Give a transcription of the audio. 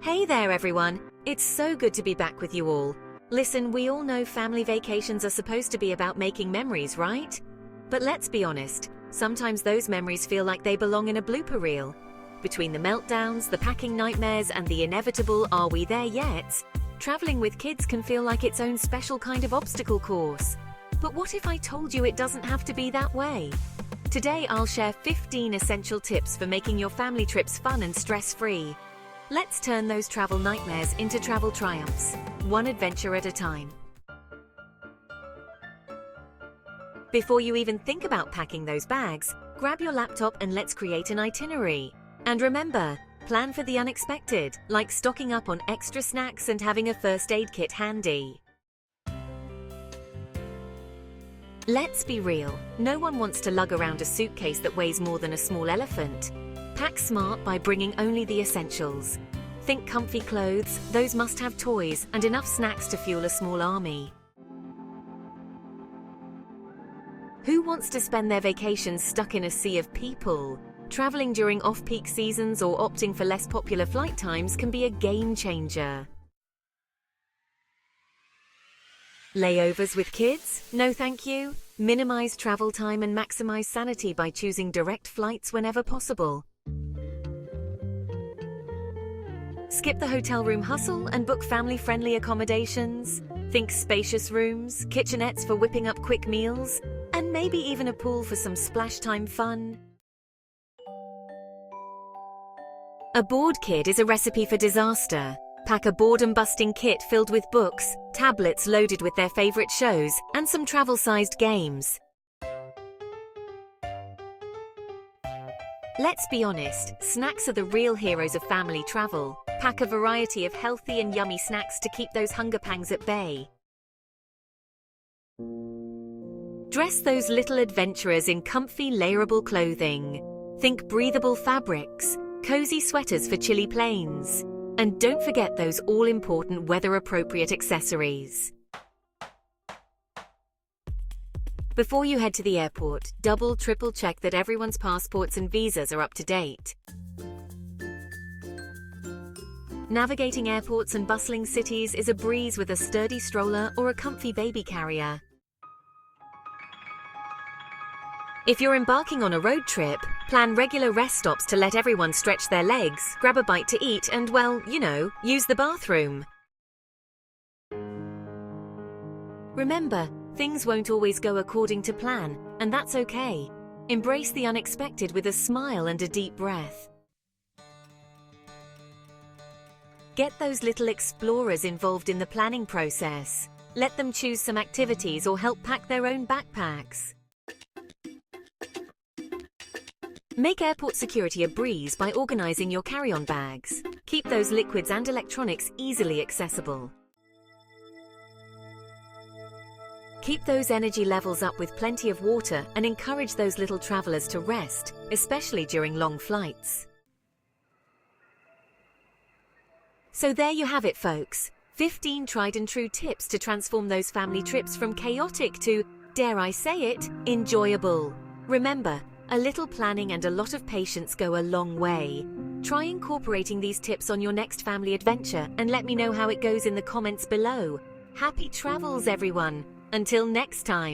Hey there everyone, it's so good to be back with you all. Listen, we all know family vacations are supposed to be about making memories, right? But let's be honest, sometimes those memories feel like they belong in a blooper reel. Between the meltdowns, the packing nightmares, and the inevitable "are we there yet?", traveling with kids can feel like its own special kind of obstacle course. But what if I told you it doesn't have to be that way? Today I'll share 15 essential tips for making your family trips fun and stress-free. Let's turn those travel nightmares into travel triumphs, one adventure at a time. Before you even think about packing those bags, grab your laptop and let's create an itinerary. And remember, plan for the unexpected, like stocking up on extra snacks and having a first aid kit handy. Let's be real, no one wants to lug around a suitcase that weighs more than a small elephant. Pack smart by bringing only the essentials. Think comfy clothes, those must-have toys, and enough snacks to fuel a small army. Who wants to spend their vacations stuck in a sea of people? Traveling during off-peak seasons or opting for less popular flight times can be a game changer. Layovers with kids? No thank you. Minimize travel time and maximize sanity by choosing direct flights whenever possible. Skip the hotel room hustle and book family-friendly accommodations. Think spacious rooms, kitchenettes for whipping up quick meals, and maybe even a pool for some splash time fun. A bored kid is a recipe for disaster. Pack a boredom-busting kit filled with books, tablets loaded with their favorite shows, and some travel-sized games. Let's be honest, snacks are the real heroes of family travel. Pack a variety of healthy and yummy snacks to keep those hunger pangs at bay. Dress those little adventurers in comfy, layerable clothing. Think breathable fabrics, cozy sweaters for chilly plains. And don't forget those all-important weather-appropriate accessories. Before you head to the airport, triple check that everyone's passports and visas are up to date. Navigating airports and bustling cities is a breeze with a sturdy stroller or a comfy baby carrier. If you're embarking on a road trip, plan regular rest stops to let everyone stretch their legs, grab a bite to eat, and, well, use the bathroom. Remember, things won't always go according to plan, and that's okay. Embrace the unexpected with a smile and a deep breath. Get those little explorers involved in the planning process. Let them choose some activities or help pack their own backpacks. Make airport security a breeze by organizing your carry-on bags. Keep those liquids and electronics easily accessible. Keep those energy levels up with plenty of water and encourage those little travelers to rest, especially during long flights. So there you have it, folks. 15 tried and true tips to transform those family trips from chaotic to, dare I say it, enjoyable. Remember, a little planning and a lot of patience go a long way. Try incorporating these tips on your next family adventure and let me know how it goes in the comments below. Happy travels, everyone! Until next time!